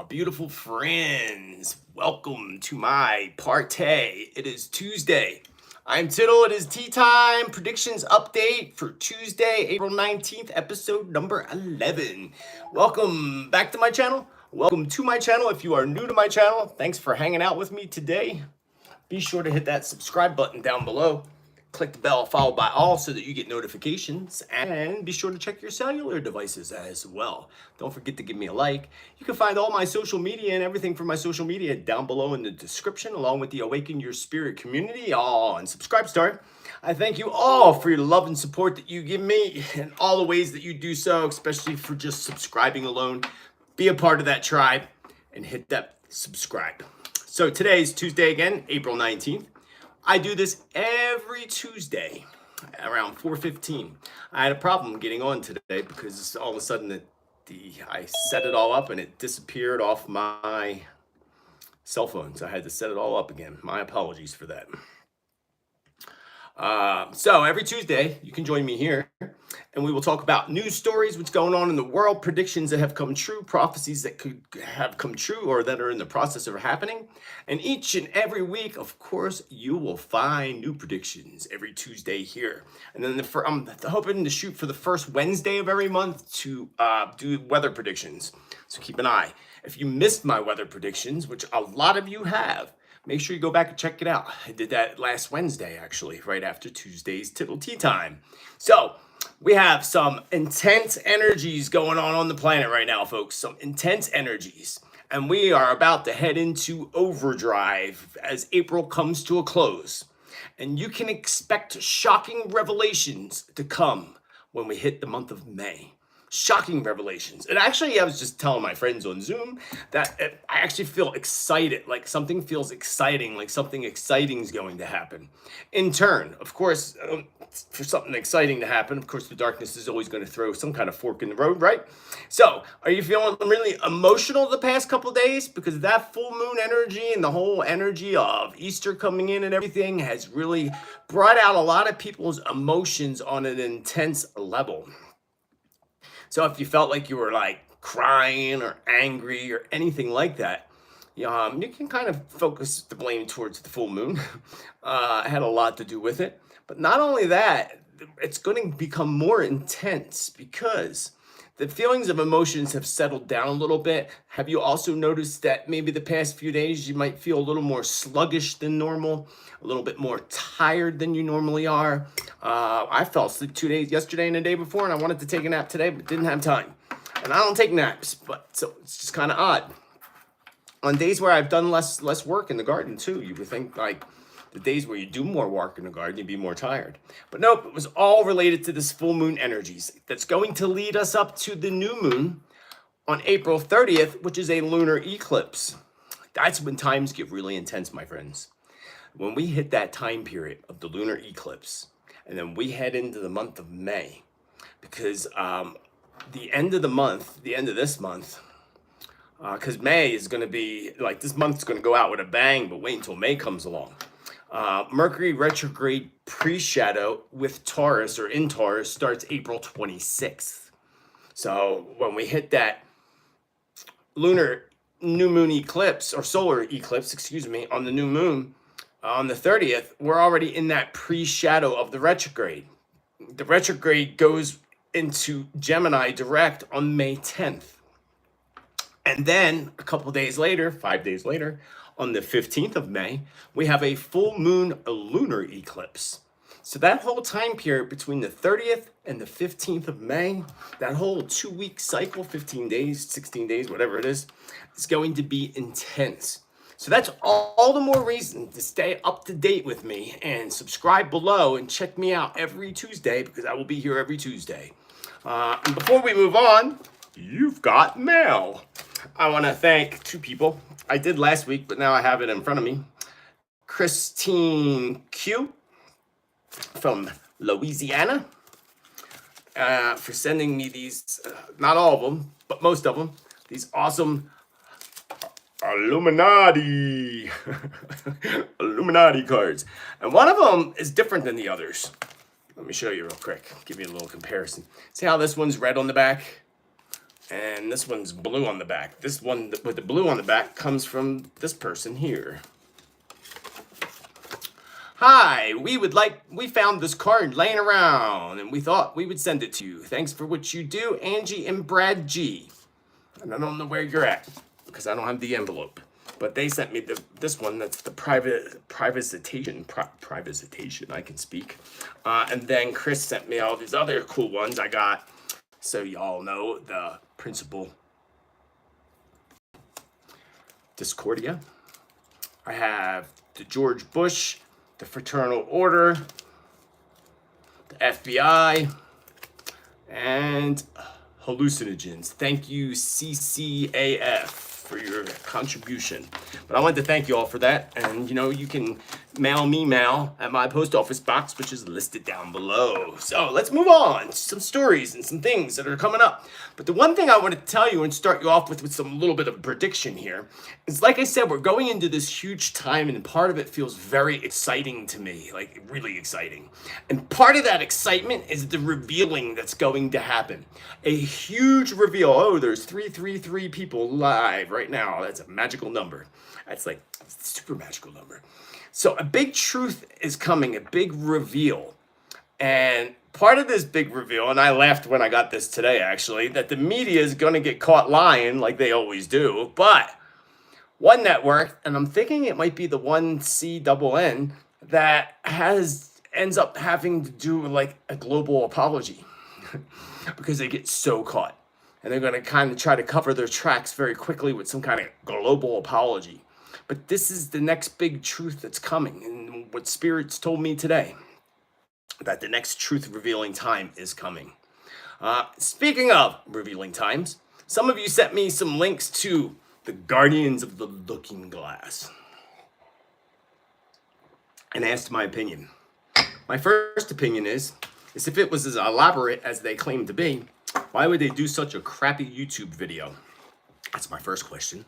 Beautiful friends, welcome to my party. It is Tuesday. I'm Tittel. It is tea time predictions update for Tuesday, April 19th, episode number 11. Welcome back to my channel. Welcome to my channel. If you are new to my channel, thanks for hanging out with me today. Be sure to hit that subscribe button down below. Click the bell followed by all so that you get notifications, and be sure to check your cellular devices as well. Don't forget to give me a like. You can find all my social media and everything from my social media down below in the description, along with the Awaken Your Spirit community on Subscribestar. I thank you all for your love and support that you give me and all the ways that you do so, especially for just subscribing alone. Be a part of that tribe and hit that subscribe. So today's Tuesday again, April 19th. I do this every Tuesday around 4:15. I had a problem getting on today because all of a sudden I set it all up and it disappeared off my cell phone. So I had to set it all up again. My apologies for that. So every Tuesday, you can join me here and we will talk about news stories, what's going on in the world, predictions that have come true, prophecies that could have come true or that are in the process of happening. And each and every week, of course, you will find new predictions every Tuesday here. And then I'm hoping to shoot for the first Wednesday of every month to do weather predictions. So keep an eye. If you missed my weather predictions, which a lot of you have, make sure you go back and check it out. I did that last Wednesday, actually, right after Tuesday's Teatime. So we have some intense energies going on the planet right now, folks. Some intense energies. And we are about to head into overdrive as April comes to a close. And you can expect shocking revelations to come when we hit the month of May. Shocking revelations. And actually, I was just telling my friends on Zoom that I actually feel excited, like something feels exciting, like something exciting is going to happen. In turn, of course, for something exciting to happen, of course, the darkness is always going to throw some kind of fork in the road, right? So, are you feeling really emotional the past couple of days? Because that full moon energy and the whole energy of Easter coming in and everything has really brought out a lot of people's emotions on an intense level. So if you felt like you were like crying or angry or anything like that, you can kind of focus the blame towards the full moon. It had a lot to do with it. But not only that, it's going to become more intense because the feelings of emotions have settled down a little bit. Have you also noticed that maybe the past few days you might feel a little more sluggish than normal, a little bit more tired than you normally are? I fell asleep 2 days yesterday and the day before, and I wanted to take a nap today, but didn't have time. And I don't take naps, but so it's just kind of odd. On days where I've done less work in the garden too, you would think like the days where you do more work in the garden, you'd be more tired. But nope, it was all related to this full moon energies. That's going to lead us up to the new moon on April 30th, which is a lunar eclipse. That's when times get really intense, my friends. When we hit that time period of the lunar eclipse, and then we head into the month of May, because the end of this month, because May is going to be, like this month's going to go out with a bang, but wait until May comes along. Mercury retrograde pre-shadow with Taurus or in Taurus starts April 26th. So when we hit that lunar new moon eclipse or solar eclipse, on the new moon on the 30th, we're already in that pre-shadow of the retrograde. The retrograde goes into Gemini direct on May 10th. And then a couple days later, 5 days later, on the 15th of May, we have a full moon lunar eclipse. So that whole time period between the 30th and the 15th of May, that whole 2-week cycle, 15 days, 16 days, whatever it is going to be intense. So that's all the more reason to stay up to date with me and subscribe below and check me out every Tuesday because I will be here every Tuesday. And before we move on, you've got mail. I want to thank two people. I did last week, but now I have it in front of me. Christine Q from Louisiana for sending me these, not all of them, but most of them, these awesome Illuminati cards. And one of them is different than the others. Let me show you real quick. Give you a little comparison. See how this one's red on the back? And this one's blue on the back. This one with the blue on the back comes from this person here. Hi, we found this card laying around and we thought we would send it to you. Thanks for what you do, Angie and Brad G. And I don't know where you're at because I don't have the envelope. But they sent me this one that's the privatization, I can speak. And then Chris sent me all these other cool ones I got. So y'all know the principal Discordia. I have the George Bush, the Fraternal Order, the FBI, and hallucinogens. Thank you, CCAF, for your contribution. But I wanted to thank you all for that. And you can mail me at my post office box, which is listed down below. So let's move on to some stories and some things that are coming up. But the one thing I want to tell you and start you off with some little bit of prediction here is, like I said, we're going into this huge time, and part of it feels very exciting to me, like really exciting. And part of that excitement is the revealing that's going to happen. A huge reveal. Oh, there's 333 people live right now. That's a magical number. That's like a super magical number. So a big truth is coming, a big reveal. And part of this big reveal, and I laughed when I got this today actually, that the media is going to get caught lying like they always do. But one network, and I'm thinking it might be the one CNN, that ends up having to do like a global apology because they get so caught. And they're going to kind of try to cover their tracks very quickly with some kind of global apology. But this is the next big truth that's coming. And what spirits told me today, that the next truth revealing time is coming. Speaking of revealing times, some of you sent me some links to the Guardians of the Looking Glass and asked my opinion. My first opinion is if it was as elaborate as they claim to be, why would they do such a crappy YouTube video? That's my first question.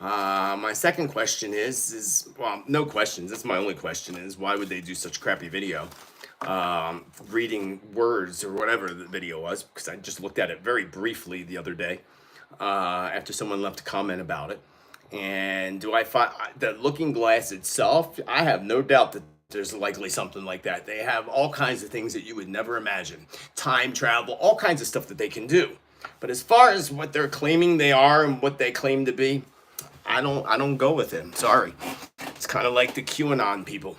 My second question is well, no questions. That's my only question is, why would they do such crappy video? Reading words or whatever the video was, because I just looked at it very briefly the other day after someone left a comment about it. And do I find the Looking Glass itself? I have no doubt that there's likely something like that. They have all kinds of things that you would never imagine. Time travel, all kinds of stuff that they can do. But as far as what they're claiming they are and what they claim to be, I don't go with it. Sorry. It's kind of like the QAnon people.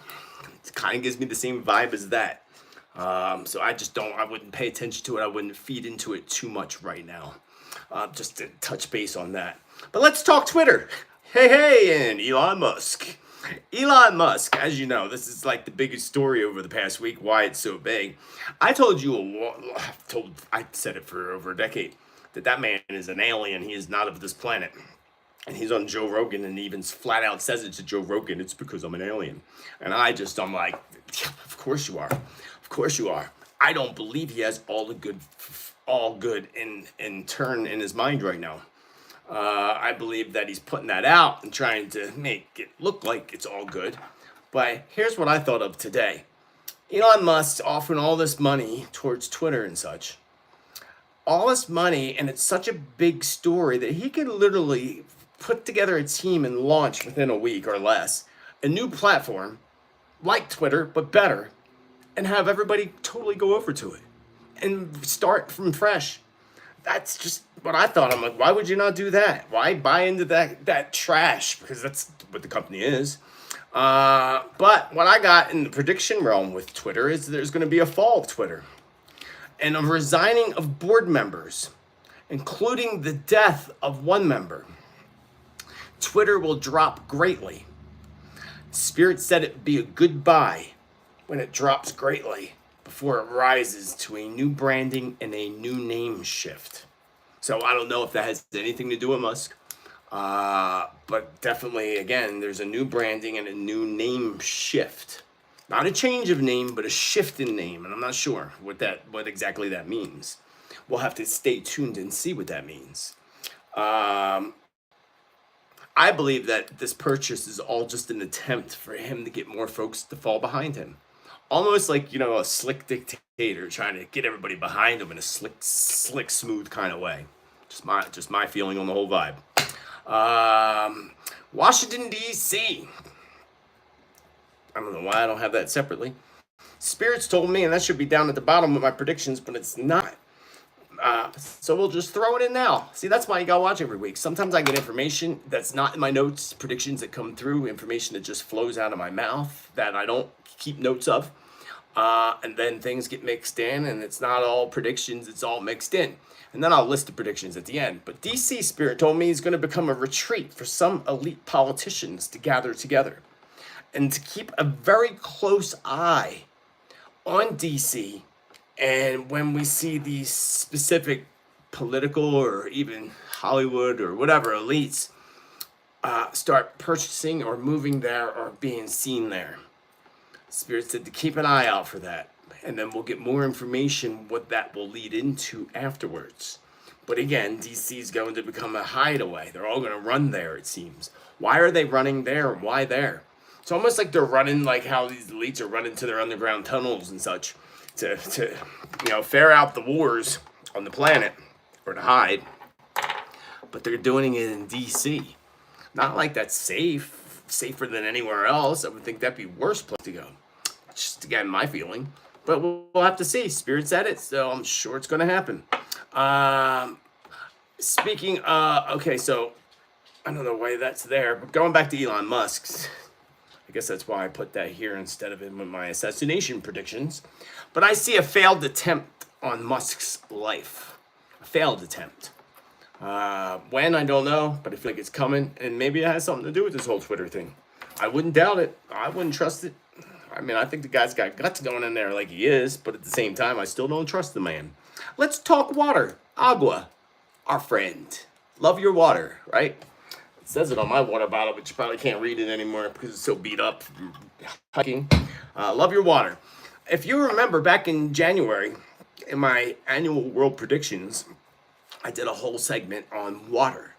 It kind of gives me the same vibe as that. So I wouldn't pay attention to it. I wouldn't feed into it too much right now. Just to touch base on that. But let's talk Twitter. Hey, and Elon Musk. Elon Musk, as you know, this is like the biggest story over the past week, why it's so big. I said it for over a decade, that man is an alien. He is not of this planet. And he's on Joe Rogan and even flat out says it to Joe Rogan, it's because I'm an alien. And I'm like, yeah, of course you are. Of course you are. I don't believe he has all good in turn in his mind right now. I believe that he's putting that out and trying to make it look like it's all good. But here's what I thought of today. Elon Musk offering all this money towards Twitter and such. All this money, and it's such a big story that he could literally put together a team and launch within a week or less a new platform like Twitter, but better, and have everybody totally go over to it and start from fresh. That's just what I thought. I'm like, why would you not do that? Why buy into that trash? Because that's what the company is. But what I got in the prediction realm with Twitter is there's going to be a fall of Twitter and a resigning of board members, including the death of one member. Twitter will drop greatly. Spirit said it would be a goodbye when it drops greatly before it rises to a new branding and a new name shift. So I don't know if that has anything to do with Musk. But definitely, again, there's a new branding and a new name shift. Not a change of name, but a shift in name. And I'm not sure what exactly that means. We'll have to stay tuned and see what that means. I believe that this purchase is all just an attempt for him to get more folks to fall behind him. Almost like, a slick dictator trying to get everybody behind him in a slick, smooth kind of way. Just my feeling on the whole vibe. Washington, D.C. I don't know why I don't have that separately. Spirits told me, and that should be down at the bottom of my predictions, but it's not. So we'll just throw it in now. See, that's why you gotta watch every week. Sometimes I get information that's not in my notes, predictions that come through, information that just flows out of my mouth that I don't keep notes of. And then things get mixed in, and it's not all predictions, it's all mixed in. And then I'll list the predictions at the end. But DC Spirit told me he's going to become a retreat for some elite politicians to gather together and to keep a very close eye on DC. And when we see these specific political or even Hollywood or whatever elites start purchasing or moving there or being seen there, Spirit said to keep an eye out for that. And then we'll get more information what that will lead into afterwards. But again, DC is going to become a hideaway. They're all going to run there, it seems. Why are they running there? Why there? It's almost like they're running like how these elites are running to their underground tunnels and such to ferret out the wars on the planet or to hide. But they're doing it in DC. Not like that's safer than anywhere else. I would think that'd be worse place to go. Just again, my feeling. But we'll have to see. Spirit said it, so I'm sure it's going to happen. Speaking okay, so I don't know why that's there, but going back to Elon Musk, I guess that's why I put that here instead of in my assassination predictions. But I see a failed attempt on Musk's life. A failed attempt. When, I don't know, but I feel like it's coming, and maybe it has something to do with this whole Twitter thing. I wouldn't doubt it. I wouldn't trust it. I mean, I think the guy's got guts going in there like he is, but at the same time, I still don't trust the man. Let's talk water. Agua, our friend. Love your water, right? It says it on my water bottle, but you probably can't read it anymore because it's so beat up from hiking. Love your water. If you remember back in January, in my annual world predictions, I did a whole segment on water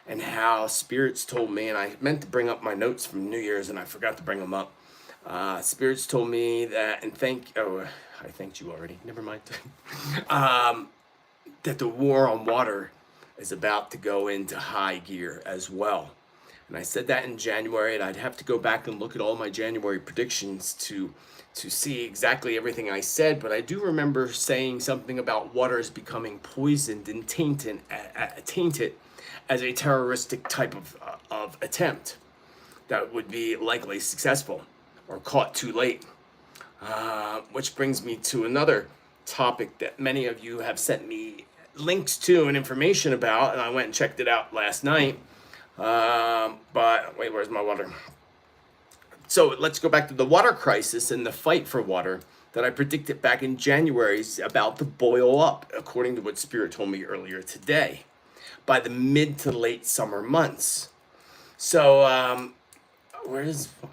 and how spirits told me, and I meant to bring up my notes from New Year's and I forgot to bring them up. Spirits told me that, and I thanked you already, never mind. That the war on water is about to go into high gear as well. And I said that in January, and I'd have to go back and look at all my January predictions to see exactly everything I said, but I do remember saying something about water is becoming poisoned and tainted as a terroristic type of attempt that would be likely successful or caught too late. Which brings me to another topic that many of you have sent me links to and information about, and I went and checked it out last night. But wait, where's my water? So let's go back to the water crisis and the fight for water that I predicted back in January is about to boil up, according to what Spirit told me earlier today, by the mid to late summer months. So, I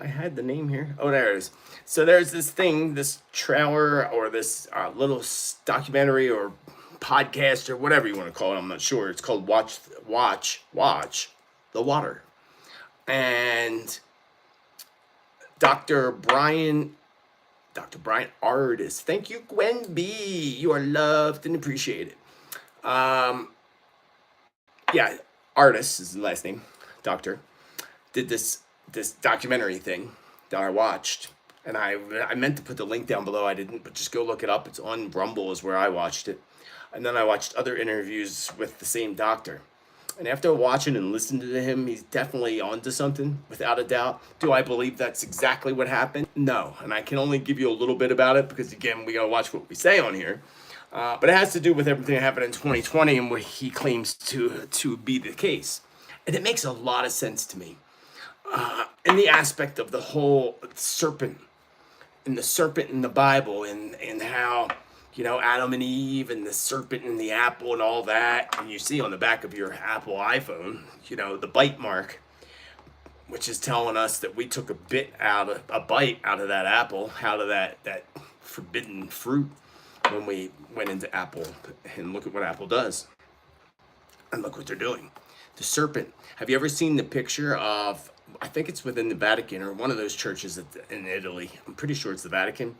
had the name here. Oh, there it is. So there's this thing, this trailer or this little documentary or podcast or whatever you want to call it. I'm not sure. It's called Watch the Water. And Dr. Brian Artist. Thank you, Gwen B. You are loved and appreciated. Yeah, Artist is the last name. Doctor did this documentary thing that I watched, and I meant to put the link down below. I didn't, but just go look it up. It's on Rumble is where I watched it. And then I watched other interviews with the same doctor. And after watching and listening to him, he's definitely onto something, without a doubt. Do I believe that's exactly what happened? No. And I can only give you a little bit about it because, again, we got to watch what we say on here. But it has to do with everything that happened in 2020 and what he claims to be the case. And it makes a lot of sense to me. In the aspect of the whole serpent, and the serpent in the Bible, and how, Adam and Eve and the serpent and the apple and all that. And you see on the back of your Apple iPhone, the bite mark, which is telling us that we took a bite out of that apple, out of that forbidden fruit when we went into Apple. And look at what Apple does. And look what they're doing. The serpent. Have you ever seen the picture of, I think it's within the Vatican or one of those churches in Italy. I'm pretty sure it's the Vatican.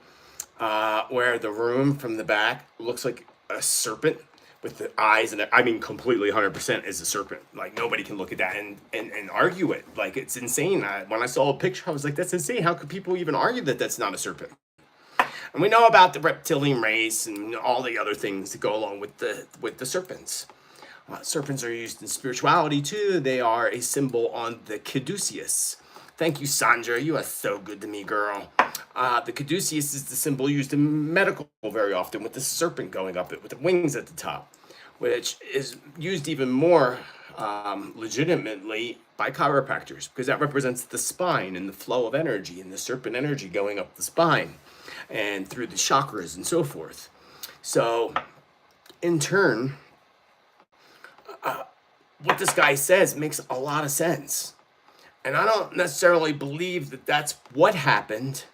Where the room from the back looks like a serpent, with the eyes, and I mean completely 100% is a serpent. Like nobody can look at that and argue it. Like it's insane. When I saw a picture, I was like, that's insane. How could people even argue that that's not a serpent? And we know about the reptilian race and all the other things that go along with the serpents. Serpents are used in spirituality too. They are a symbol on the caduceus. Thank you, Sandra. You are so good to me, girl. The caduceus is the symbol used in medical very often, with the serpent going up it, with the wings at the top, which is used even more legitimately by chiropractors, because that represents the spine and the flow of energy and the serpent energy going up the spine and through the chakras and so forth. So, in turn, what this guy says makes a lot of sense. And I don't necessarily believe that that's what happened,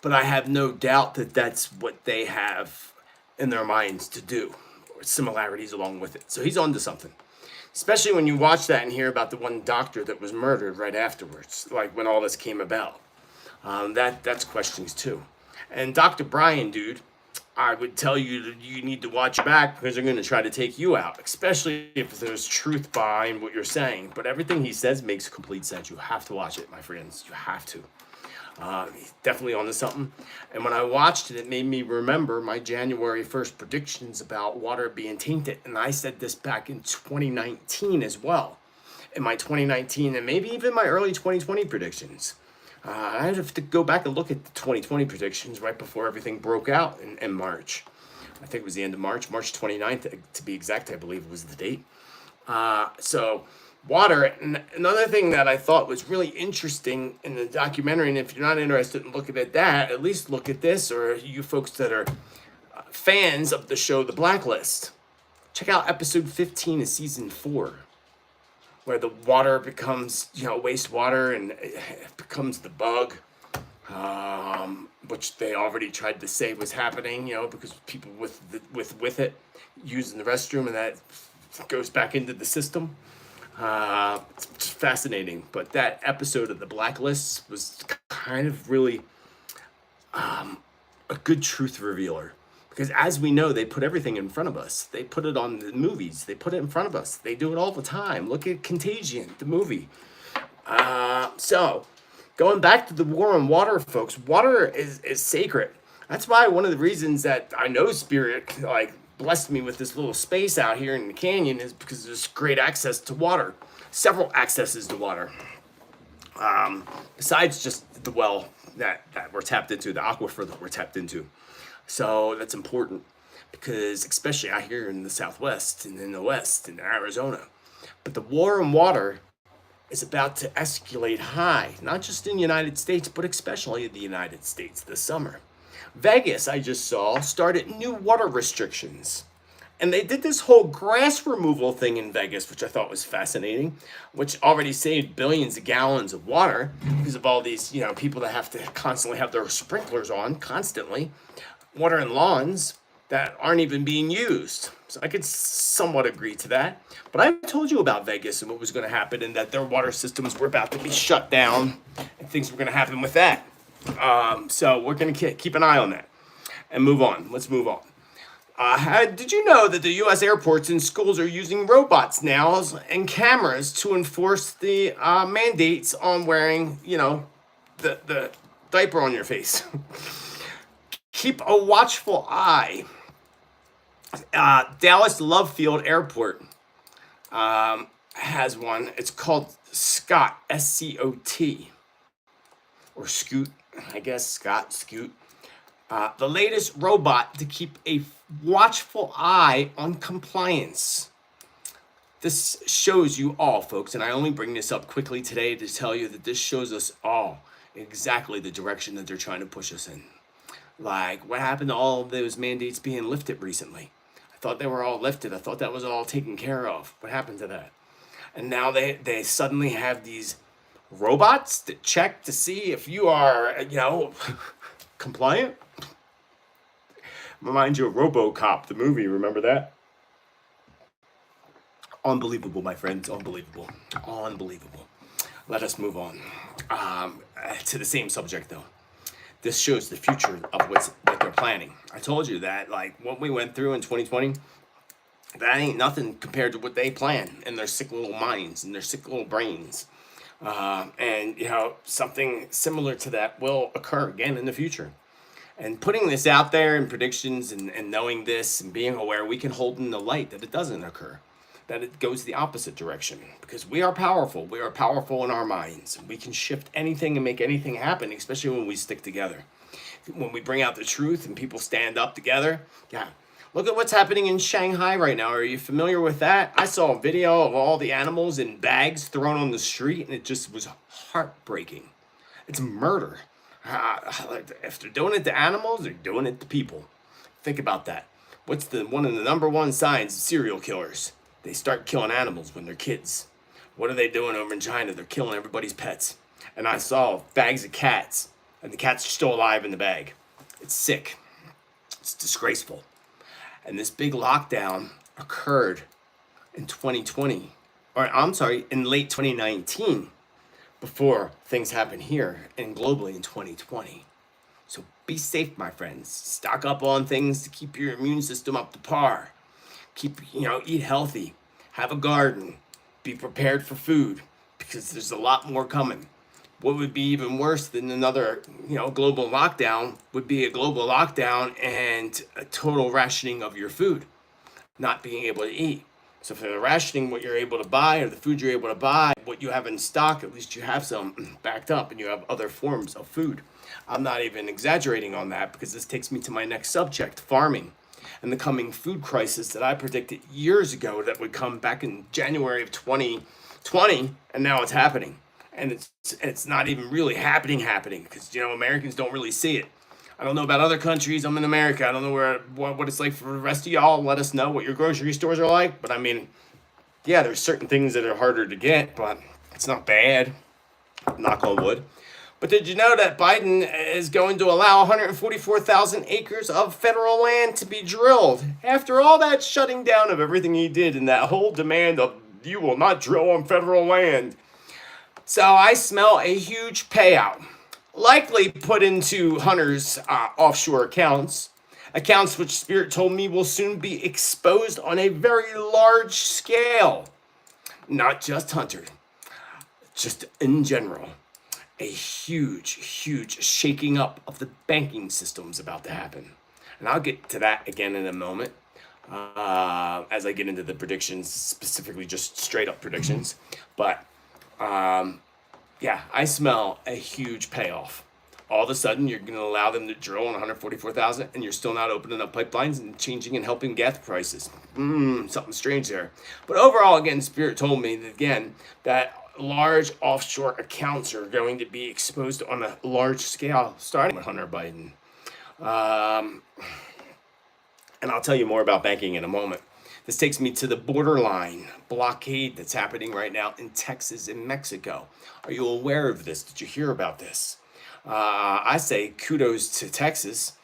but I have no doubt that that's what they have in their minds to do, or similarities along with it. So he's on to something. Especially when you watch that and hear about the one doctor that was murdered right afterwards, like when all this came about. That's questions too. And Dr. Brian, dude, I would tell you that you need to watch your back, because they're going to try to take you out, especially if there's truth behind what you're saying. But everything he says makes complete sense. You have to watch it, my friends. You have to. He's definitely onto something. And when I watched it, it made me remember my January 1st predictions about water being tainted. And I said this back in 2019 as well. In my 2019 and maybe even my early 2020 predictions. I'd have to go back and look at the 2020 predictions right before everything broke out in March. I think it was the end of March 29th to be exact, I believe was the date. So water, and another thing that I thought was really interesting in the documentary, and if you're not interested in looking at that, at least look at this, or you folks that are fans of the show The Blacklist, check out episode 15 of season 4. Where the water becomes, wastewater, and it becomes the bug, which they already tried to say was happening, because people with it using the restroom, and that goes back into the system. It's fascinating. But that episode of The Blacklist was kind of really a good truth revealer. Because as we know, they put everything in front of us. They put it on the movies. They put it in front of us. They do it all the time. Look at Contagion, the movie. So, going back to the war on water, folks, water is sacred. That's why one of the reasons that I know Spirit, blessed me with this little space out here in the canyon is because there's great access to water. Several accesses to water. Besides just the well that we're tapped into, the aquifer that we're tapped into. So that's important, because especially out here in the Southwest and in the West and Arizona. But the war on water is about to escalate high, not just in the United States, but especially in the United States this summer. Vegas, I just saw, started new water restrictions. And they did this whole grass removal thing in Vegas, which I thought was fascinating, which already saved billions of gallons of water because of all these, people that have to constantly have their sprinklers on constantly. Watering lawns that aren't even being used. So I could somewhat agree to that. But I told you about Vegas and what was going to happen, and that their water systems were about to be shut down and things were going to happen with that. So we're going to keep an eye on that and move on. Let's move on. Did you know that the U.S. airports and schools are using robots now and cameras to enforce the mandates on wearing, the diaper on your face? Keep a watchful eye. Dallas Love Field Airport has one. It's called Scott, S-C-O-T. Or Scoot, I guess, Scoot. The latest robot to keep a watchful eye on compliance. This shows you all, folks, and I only bring this up quickly today to tell you that this shows us all exactly the direction that they're trying to push us in. Like, what happened to all of those mandates being lifted recently? I thought they were all lifted. I thought that was all taken care of. What happened to that? And now they suddenly have these robots that check to see if you are, compliant. Remind you of RoboCop, the movie. Remember that? Unbelievable, my friends. Unbelievable. Let us move on. To the same subject, though. This shows the future of what they're planning. I told you that, what we went through in 2020, That ain't nothing compared to what they plan in their sick little minds and their sick little brains. And, something similar to that will occur again in the future. And putting this out there in predictions and knowing this and being aware, we can hold in the light that it doesn't occur, that it goes the opposite direction. Because we are powerful. We are powerful in our minds. We can shift anything and make anything happen, especially when we stick together. When we bring out the truth and people stand up together, yeah. Look at what's happening in Shanghai right now. Are you familiar with that? I saw a video of all the animals in bags thrown on the street, and it just was heartbreaking. It's murder. If they're doing it to animals, they're doing it to people. Think about that. What's one of the number one signs of serial killers? They start killing animals when they're kids. What are they doing over in China? They're killing everybody's pets. And I saw bags of cats, and the cats are still alive in the bag. It's sick. It's disgraceful. And this big lockdown occurred in 2020, in late 2019, before things happened here and globally in 2020. So be safe, my friends. Stock up on things to keep your immune system up to par. Eat healthy, have a garden, be prepared for food, because there's a lot more coming. What would be even worse than another, global lockdown would be a global lockdown and a total rationing of your food, not being able to eat. So if they're rationing what you're able to buy or the food you're able to buy, what you have in stock, at least you have some backed up and you have other forms of food. I'm not even exaggerating on that, because this takes me to my next subject, farming, and the coming food crisis that I predicted years ago that would come back in January of 2020, and now it's happening. And it's not even really happening because Americans don't really see it. I don't know about other countries. I'm in America. I don't know what it's like for the rest of y'all. Let us know what your grocery stores are like. But yeah, there's certain things that are harder to get, but it's not bad. Knock on wood. But did you know that Biden is going to allow 144,000 acres of federal land to be drilled after all that shutting down of everything he did and that whole demand of you will not drill on federal land? So I smell a huge payout, likely put into Hunter's offshore accounts which Spirit told me will soon be exposed on a very large scale. Not just Hunter, just in general. A huge, huge shaking up of the banking system is about to happen. And I'll get to that again in a moment as I get into the predictions, specifically just straight up predictions. But yeah, I smell a huge payoff. All of a sudden, you're going to allow them to drill on 144,000, and you're still not opening up pipelines and changing and helping gas prices. Something strange there. But overall, again, Spirit told me that large offshore accounts are going to be exposed on a large scale, starting with Hunter Biden. And I'll tell you more about banking in a moment. This takes me to the borderline blockade that's happening right now in Texas and Mexico. Are you aware of this? Did you hear about this? I say kudos to Texas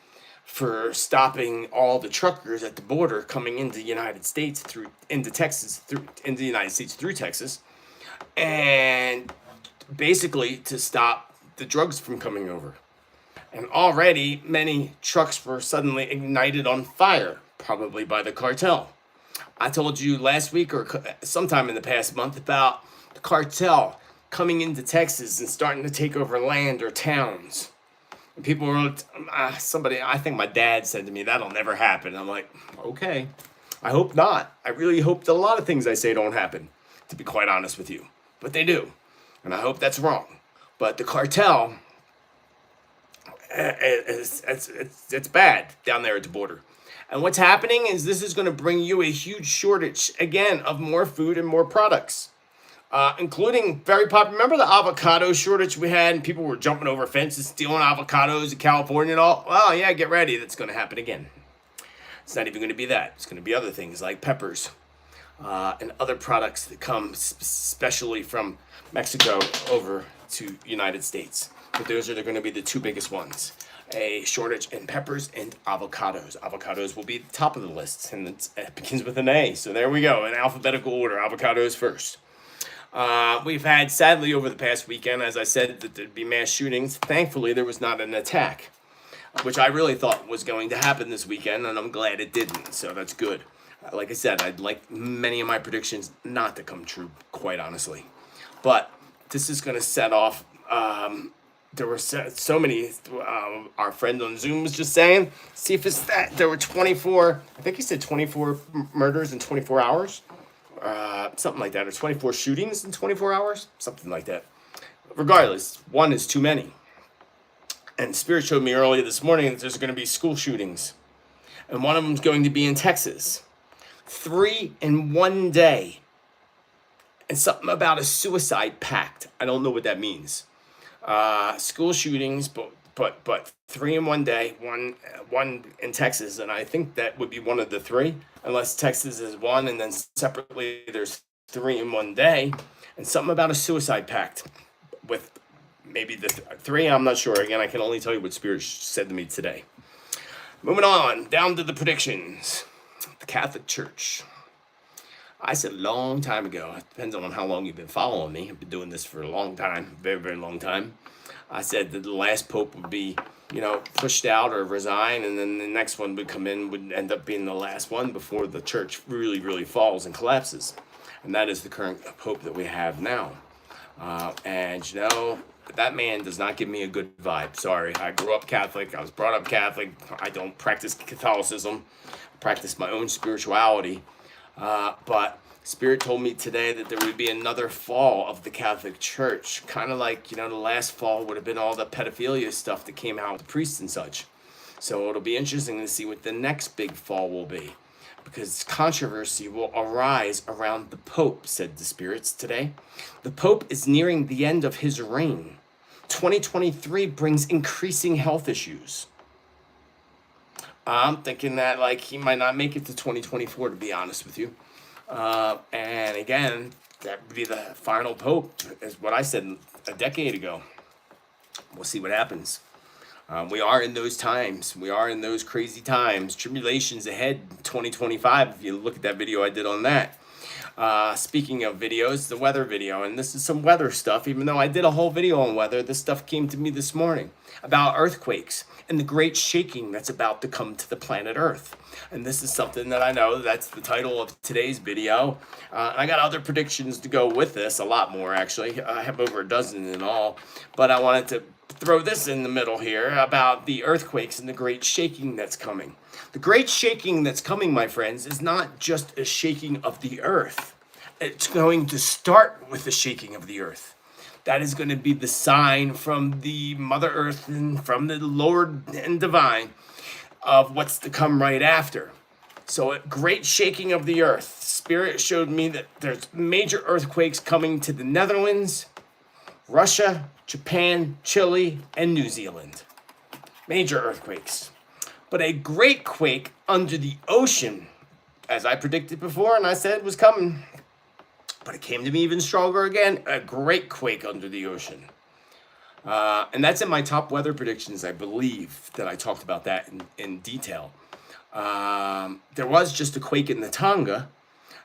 for stopping all the truckers at the border coming into the United States through Texas through Texas, and basically to stop the drugs from coming over. And already many trucks were suddenly ignited on fire, probably by the cartel. I told you last week or sometime in the past month about the cartel coming into Texas and starting to take over land or towns. And people were, I think my dad said to me, that'll never happen. I'm like, okay, I hope not. I really hope that a lot of things I say don't happen, to be quite honest with you. But they do. And I hope that's wrong. But the cartel, it's bad down there at the border. And what's happening is this is going to bring you a huge shortage, again, of more food and more products, including very popular. Remember the avocado shortage we had and people were jumping over fences, stealing avocados in California and all? Well, yeah, get ready. That's going to happen again. It's not even going to be that. It's going to be other things like peppers and other products that come especially from Mexico over to United States. But those are going to be the two biggest ones. A shortage in peppers and avocados. Avocados will be at the top of the list, and it begins with an A. So there we go, in alphabetical order. Avocados first. We've had, sadly, over the past weekend, as I said, that there'd be mass shootings. Thankfully, there was not an attack, which I really thought was going to happen this weekend, and I'm glad it didn't. So that's good. Like I said, I'd like many of my predictions not to come true, quite honestly. But this is going to set off. There were so many. Our friend on Zoom was just saying, see if it's that. There were 24, I think he said 24 murders in 24 hours. Something like that. Or 24 shootings in 24 hours. Something like that. Regardless, one is too many. And Spirit showed me earlier this morning that there's going to be school shootings. And one of them is going to be in Texas. 3 in one day. And something about a suicide pact. I don't know what that means. School shootings, but 3 in one day, one in Texas, and I think that would be one of the 3, unless Texas is one, and then separately there's 3 in one day, and something about a suicide pact with maybe the 3. I'm not sure. Again, I can only tell you what Spirit said to me today. Moving on down to the predictions. The Catholic Church. I said a long time ago, it depends on how long you've been following me. I've been doing this for a long time, very, very long time. I said that the last pope would be, pushed out or resign, and then the next one would come in, would end up being the last one before the church really, really falls and collapses. And that is the current pope that we have now. And that man does not give me a good vibe. Sorry, I grew up Catholic. I was brought up Catholic. I don't practice Catholicism. I practice my own spirituality. But Spirit told me today that there would be another fall of the Catholic Church. Kind of like, the last fall would have been all the pedophilia stuff that came out with the priests and such. So it'll be interesting to see what the next big fall will be. Because controversy will arise around the Pope, said the spirits today. The Pope is nearing the end of his reign. 2023 brings increasing health issues. I'm thinking that he might not make it to 2024, to be honest with you. And again, that would be the final Pope, is what I said a decade ago. We'll see what happens. We are in those times. We are in those crazy times. Tribulations ahead 2025, if you look at that video I did on that. Speaking of videos, the weather video, and this is some weather stuff. Even though I did a whole video on weather, this stuff came to me this morning about earthquakes and the great shaking that's about to come to the planet Earth. And this is something that I know, that's the title of today's video. I got other predictions to go with this, a lot more actually. I have over a dozen in all, but I wanted to throw this in the middle here about the earthquakes and the great shaking that's coming. The great shaking that's coming, my friends, is not just a shaking of the earth. It's going to start with the shaking of the earth. That is going to be the sign from the Mother Earth and from the Lord and Divine of what's to come right after. So a great shaking of the earth. Spirit showed me that there's major earthquakes coming to the Netherlands, Russia, Japan, Chile, and New Zealand. Major earthquakes. But a great quake under the ocean, as I predicted before and I said was coming. But it came to me even stronger again, a great quake under the ocean. And that's in my top weather predictions, I believe, that I talked about that in detail. There was just a quake in the Tonga,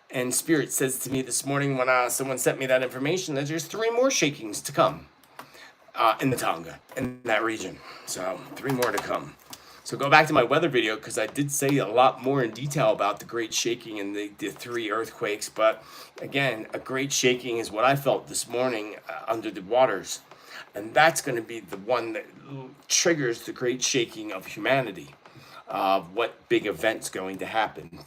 and Spirit says to me this morning when someone sent me that information that there's 3 more shakings to come in the Tonga, in that region. So 3 more to come. So go back to my weather video, because I did say a lot more in detail about the great shaking and the 3 earthquakes. But again, a great shaking is what I felt this morning under the waters. And that's going to be the one that triggers the great shaking of humanity. What big event's going to happen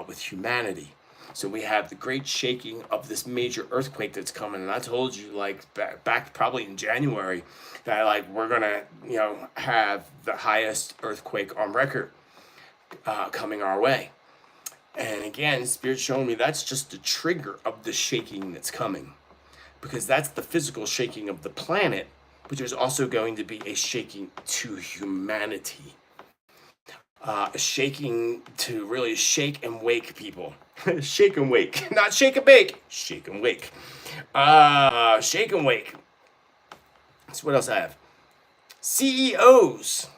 with humanity. So we have the great shaking of this major earthquake that's coming. And I told you back probably in January that we're going to have the highest earthquake on record coming our way. And again, Spirit showing me that's just the trigger of the shaking that's coming. Because that's the physical shaking of the planet, but there's also going to be a shaking to humanity. A shaking to really shake and wake people. Shake and wake. Not shake and bake. Shake and wake. Shake and wake. So what else I have? CEOs.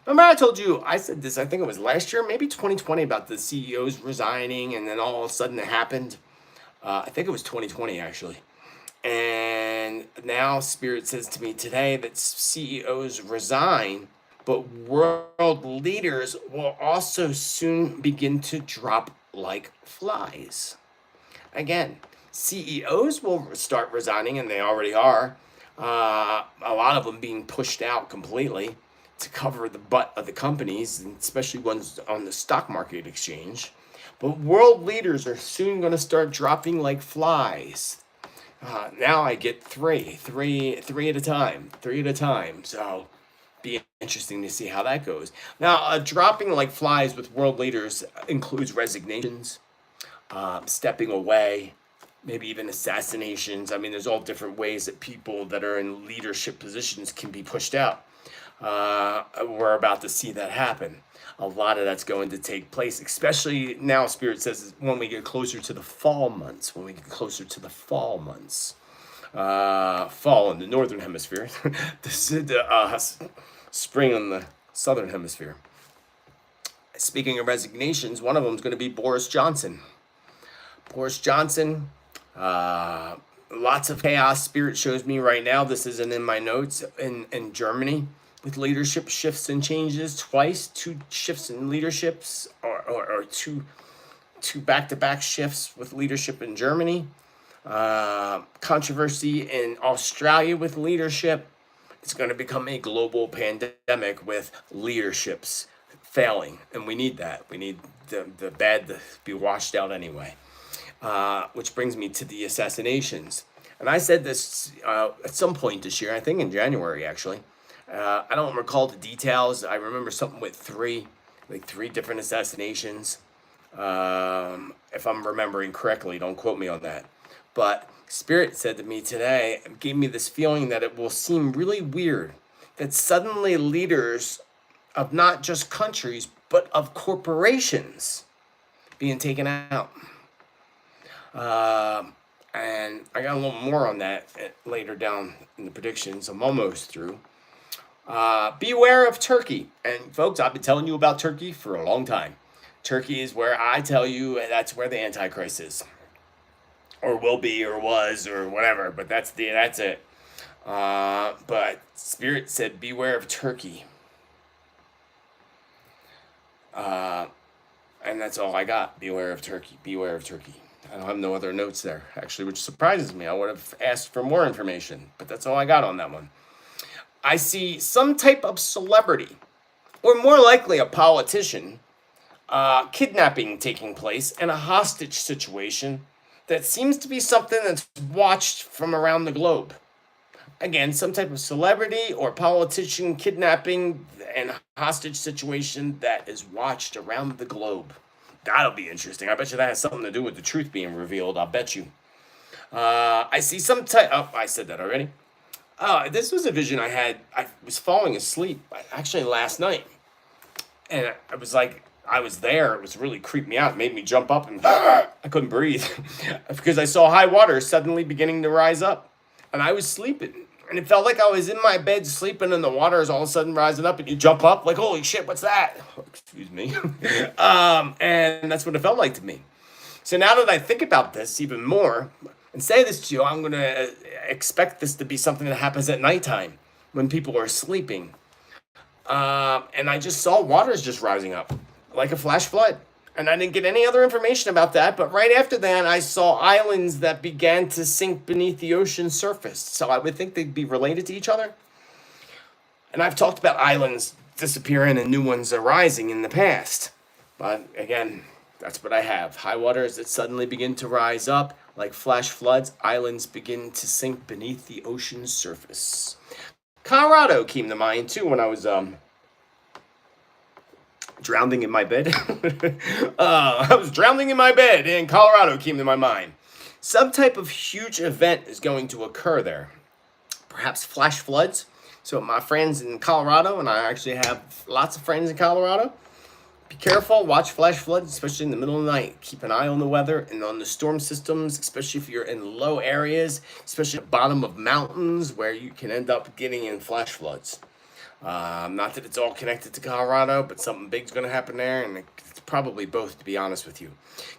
Remember I told you, I said this, I think it was last year, maybe 2020, about the CEOs resigning, and then all of a sudden it happened. I think it was 2020, actually. And now Spirit says to me today that CEOs resign, but world leaders will also soon begin to drop like flies. Again, CEOs will start resigning, and they already are. A lot of them being pushed out completely to cover the butt of the companies, and especially ones on the stock market exchange. But world leaders are soon going to start dropping like flies. Now I get three at a time. So be interesting to see how that goes. Now, dropping like flies with world leaders includes resignations, stepping away, maybe even assassinations. I mean, there's all different ways that people that are in leadership positions can be pushed out. We're about to see that happen. A lot of that's going to take place, especially now. Spirit says when we get closer to the fall months. Fall in the northern hemisphere, spring in the southern hemisphere. Speaking of resignations, one of them is going to be Boris Johnson. Lots of chaos. Spirit shows me right now. This isn't in my notes. In Germany, with leadership shifts and changes twice, two shifts in leaderships, or two back-to-back shifts with leadership in Germany. Controversy in Australia with leadership. It's going to become a global pandemic with leaderships failing, and we need that. We need the bad to be washed out anyway. Which brings me to the assassinations. And I said this at some point this year, I think in January actually. I don't recall the details. I remember something with three different assassinations. If I'm remembering correctly, don't quote me on that. But Spirit said to me today, gave me this feeling that it will seem really weird that suddenly leaders of not just countries, but of corporations being taken out. And I got a little more on that later down in the predictions. I'm almost through. Beware of Turkey. And folks, I've been telling you about Turkey for a long time. Turkey is where I tell you that's where the Antichrist is. Or will be, or was, or whatever. But that's it. But Spirit said, beware of Turkey. And that's all I got. Beware of Turkey. Beware of Turkey. I don't have no other notes there, actually, which surprises me. I would have asked for more information, but that's all I got on that one. I see some type of celebrity, or more likely a politician, kidnapping taking place and a hostage situation that seems to be something that's watched from around the globe. Again, some type of celebrity or politician kidnapping and hostage situation that is watched around the globe. That'll be interesting. I bet you that has something to do with the truth being revealed. I'll bet you. I see some type... Oh, I said that already. This was a vision I had. I was falling asleep, actually, last night. And I was like... I was there. It was really creeped me out. It made me jump up and... I couldn't breathe. Because I saw high water suddenly beginning to rise up. And I was sleeping. And it felt like I was in my bed sleeping and the water is all of a sudden rising up and you jump up like, holy shit, what's that? Oh, excuse me. And that's what it felt like to me. So now that I think about this even more and say this to you, I'm going to expect this to be something that happens at nighttime when people are sleeping. And I just saw waters just rising up like a flash flood. And I didn't get any other information about that. But right after that, I saw islands that began to sink beneath the ocean surface. So I would think they'd be related to each other. And I've talked about islands disappearing and new ones arising in the past. But again, that's what I have. High waters that suddenly begin to rise up like flash floods. Islands begin to sink beneath the ocean surface. Colorado came to mind too when I was... drowning in my bed. I was drowning in my bed and Colorado came to my mind. Some type of huge event is going to occur there. Perhaps flash floods. So my friends in Colorado, and I actually have lots of friends in Colorado, be careful, watch flash floods, especially in the middle of the night. Keep an eye on the weather and on the storm systems, especially if you're in low areas, especially at the bottom of mountains where you can end up getting in flash floods. Not that it's all connected to Colorado, but something big's going to happen there, and it's probably both, to be honest with you.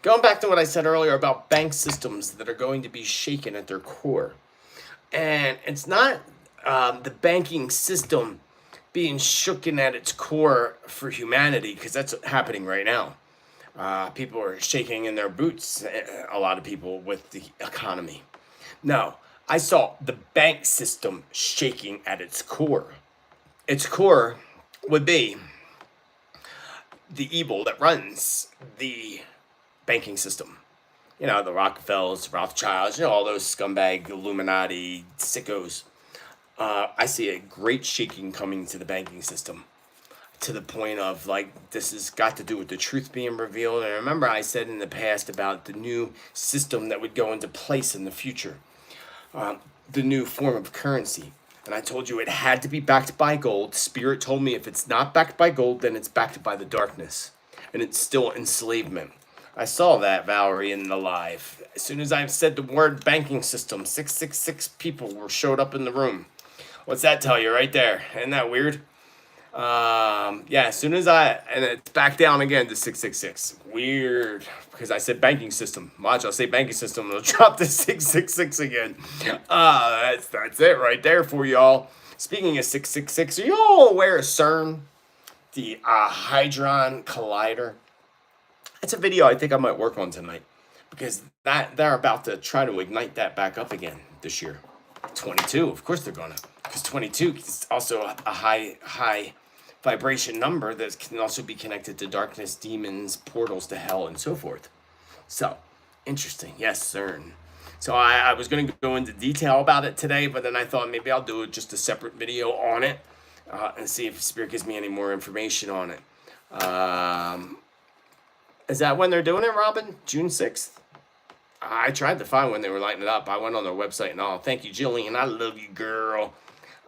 Going back to what I said earlier about bank systems that are going to be shaken at their core. And it's not the banking system being shooken at its core for humanity, because that's happening right now. People are shaking in their boots, a lot of people, with the economy. No, I saw the bank system shaking at its core. Its core would be the evil that runs the banking system. You know, the Rockefellers, Rothschilds, you know, all those scumbag Illuminati sickos. I see a great shaking coming to the banking system, to the point of, like, this has got to do with the truth being revealed. And remember, I said in the past about the new system that would go into place in the future, the new form of currency. And I told you it had to be backed by gold. Spirit told me if it's not backed by gold, then it's backed by the darkness. And it's still enslavement. I saw that, Valerie, in the live. As soon as I said the word banking system, 666 people showed up in the room. What's that tell you right there? Isn't that weird? Yeah, as soon as and it's back down again to 666. Weird, because I said banking system. Watch, I'll say banking system, it'll drop to 666 again. That's it right there for y'all. Speaking of 666, are you all aware of CERN? The Hadron Collider? It's a video I think I might work on tonight, because they're about to try to ignite that back up again this year. 22, of course they're gonna, because 22 is also a high vibration number that can also be connected to darkness, demons, portals to hell, and so forth. So, interesting. Yes, CERN. So I was going to go into detail about it today, but then I thought maybe I'll do just a separate video on it and see if Spirit gives me any more information on it. Is that when they're doing it, Robin? June 6th? I tried to find when they were lighting it up. I went on their website and all. Thank you, Jillian. I love you, girl.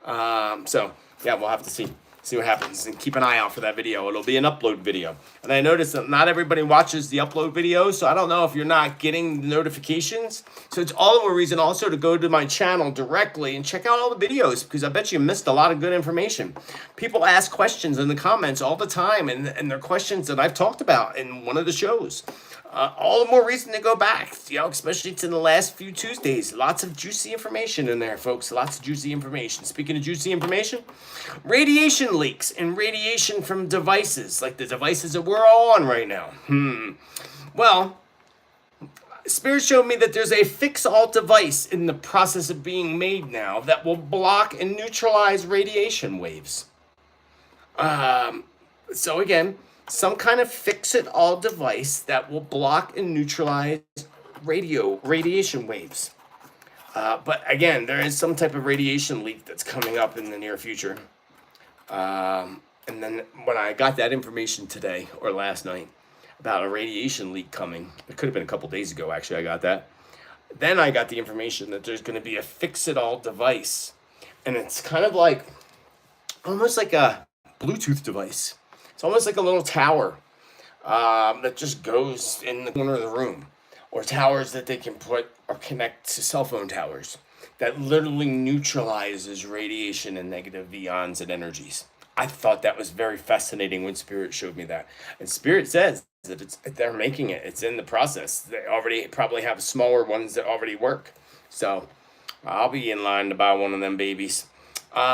So, yeah, we'll have to see what happens, and keep an eye out for that video. It'll be an upload video. And I noticed that not everybody watches the upload videos, so I don't know if you're not getting the notifications. So it's all the more reason also to go to my channel directly and check out all the videos, because I bet you missed a lot of good information. People ask questions in the comments all the time, and they're questions that I've talked about in one of the shows. All the more reason to go back, especially to the last few Tuesdays. Lots of juicy information in there, folks. Lots of juicy information. Speaking of juicy information, radiation leaks and radiation from devices, like the devices that we're all on right now. Well, Spirit showed me that there's a fix-all device in the process of being made now that will block and neutralize radiation waves. So again, some kind of fix-it-all device that will block and neutralize radiation waves. But again, there is some type of radiation leak that's coming up in the near future. And then when I got that information today or last night about a radiation leak coming, it could have been a couple days ago actually I got that. Then I got the information that there's going to be a fix-it-all device. And it's kind of like, almost like a Bluetooth device. It's almost like a little tower that just goes in the corner of the room, or towers that they can put or connect to cell phone towers that literally neutralizes radiation and negative ions and energies. I thought that was very fascinating when Spirit showed me that. And Spirit says that they're making it. It's in the process. They already probably have smaller ones that already work. So I'll be in line to buy one of them babies.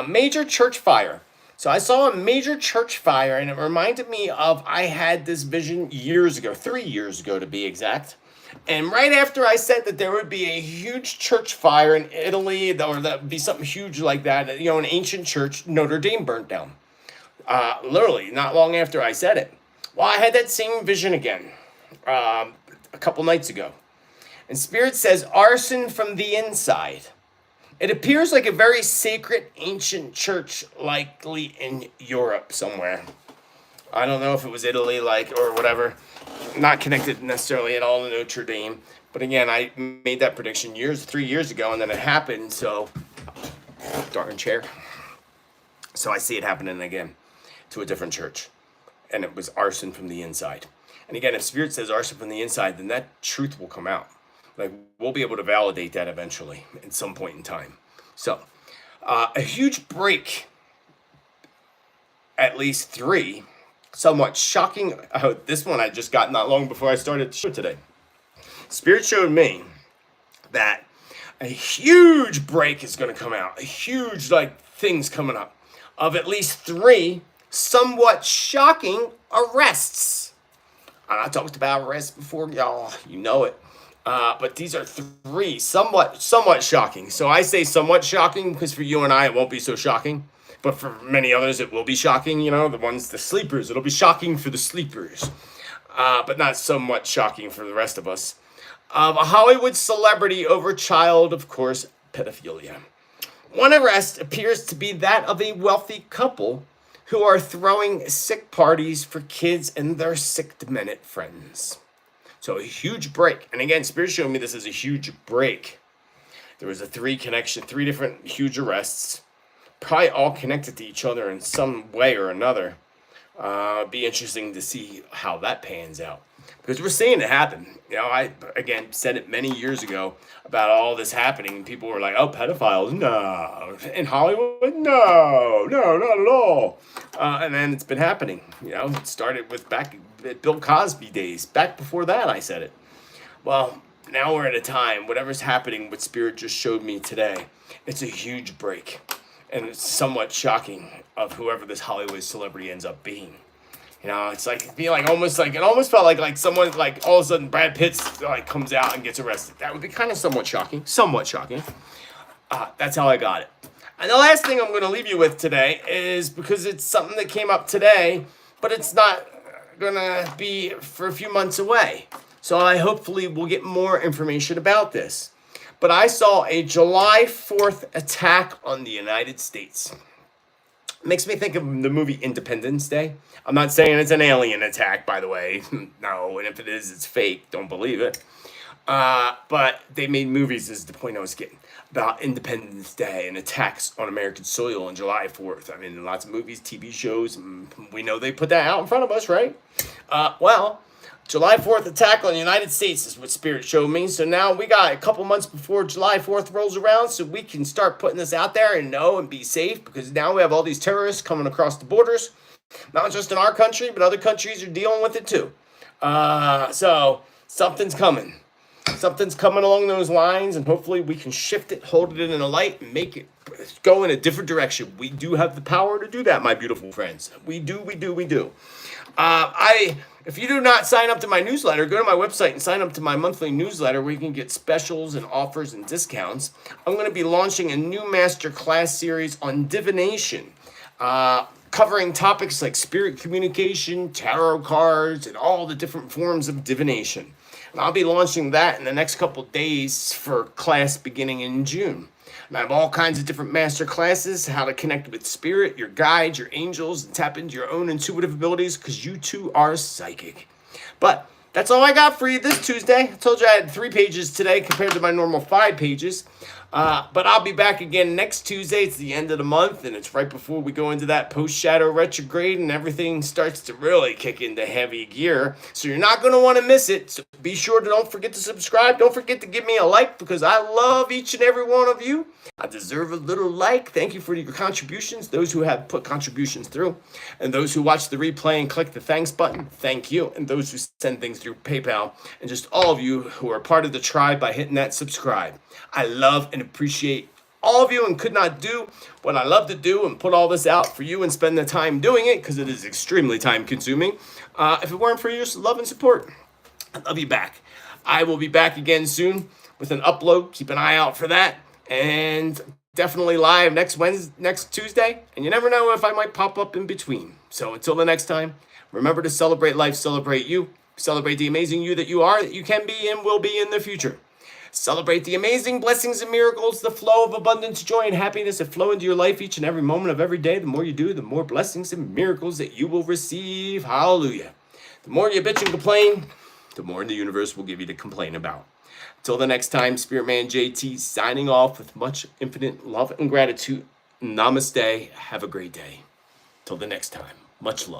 Major church fire. So I saw a major church fire, and it reminded me of, I had this vision years ago, 3 years ago to be exact. And right after I said that there would be a huge church fire in Italy, or that would be something huge like that, an ancient church, Notre Dame burnt down. Literally, not long after I said it. Well, I had that same vision again a couple nights ago. And Spirit says arson from the inside. It appears like a very sacred ancient church, likely in Europe somewhere. I don't know if it was Italy, or whatever. Not connected necessarily at all to Notre Dame. But again, I made that prediction 3 years ago, and then it happened, so darn chair. So I see it happening again to a different church. And it was arson from the inside. And again, if Spirit says arson from the inside, then that truth will come out. We'll be able to validate that eventually at some point in time. So, a huge break, at least 3, somewhat shocking. This one I just got not long before I started the show today. Spirit showed me that a huge break is going to come out. A huge, things coming up of at least 3 somewhat shocking arrests. And I talked about rest before, y'all. You know it. But these are three somewhat shocking. So I say somewhat shocking because for you and I, it won't be so shocking. But for many others, it will be shocking. You know, the sleepers. It'll be shocking for the sleepers. But not somewhat shocking for the rest of us. A Hollywood celebrity over child, of course, pedophilia. One arrest appears to be that of a wealthy couple who are throwing sick parties for kids and their sick, demented friends. So a huge break. And again, Spirit showed me this as a huge break. There was three different huge arrests, probably all connected to each other in some way or another. It'd be interesting to see how that pans out. Because we're seeing it happen. You know, I, again, said it many years ago about all this happening. And people were like, oh, pedophiles, no. In Hollywood, no, not at all. And then it's been happening. You know, it started with back at Bill Cosby days. Back before that, I said it. Well, now we're at a time, whatever's happening, what Spirit just showed me today, it's a huge break. And it's somewhat shocking of whoever this Hollywood celebrity ends up being. You know, it's like it almost felt like someone like all of a sudden Brad Pitt comes out and gets arrested. That would be kind of somewhat shocking. That's how I got it. And the last thing I'm going to leave you with today is because it's something that came up today, but it's not going to be for a few months away. So I hopefully will get more information about this. But I saw a July 4th attack on the United States. Makes me think of the movie Independence Day. I'm not saying it's an alien attack, by the way. No, and if it is, it's fake. Don't believe it. But they made movies, is the point I was getting, about Independence Day and attacks on American soil on July 4th. I mean, lots of movies, TV shows. We know they put that out in front of us, right? Well, July 4th attack on the United States is what Spirit showed me. So now we got a couple months before July 4th rolls around so we can start putting this out there and know and be safe, because now we have all these terrorists coming across the borders. Not just in our country, but other countries are dealing with it too. So something's coming. Something's coming along those lines, and hopefully we can shift it, hold it in a light, and make it go in a different direction. We do have the power to do that, my beautiful friends. We do. If you do not sign up to my newsletter, go to my website and sign up to my monthly newsletter where you can get specials and offers and discounts. I'm going to be launching a new master class series on divination, covering topics like spirit communication, tarot cards, and all the different forms of divination. And I'll be launching that in the next couple days for class beginning in June. And I have all kinds of different master classes, how to connect with spirit, your guides, your angels, and tap into your own intuitive abilities, because you too are psychic. But that's all I got for you this Tuesday. I told you I had 3 pages today compared to my normal 5 pages. But I'll be back again next Tuesday. It's the end of the month, and it's right before we go into that post-shadow retrograde, and everything starts to really kick into heavy gear. So you're not going to want to miss it. So be sure to don't forget to subscribe. Don't forget to give me a like, because I love each and every one of you. I deserve a little like. Thank you for your contributions, those who have put contributions through. And those who watch the replay and click the thanks button, thank you. And those who send things through PayPal. And just all of you who are part of the tribe by hitting that subscribe. I love and appreciate all of you, and could not do what I love to do and put all this out for you and spend the time doing it, because it is extremely time consuming. If it weren't for your love and support, I love you back. I will be back again soon with an upload. Keep an eye out for that. And definitely live next Tuesday. And you never know if I might pop up in between. So until the next time, remember to celebrate life, celebrate you, celebrate the amazing you that you are, that you can be and will be in the future. Celebrate the amazing blessings and miracles, the flow of abundance, joy, and happiness that flow into your life each and every moment of every day. The more you do, the more blessings and miracles that you will receive. Hallelujah. The more you bitch and complain, the more the universe will give you to complain about. Until the next time, Spiritman J.T. signing off with much infinite love and gratitude. Namaste. Have a great day. Till the next time, much love.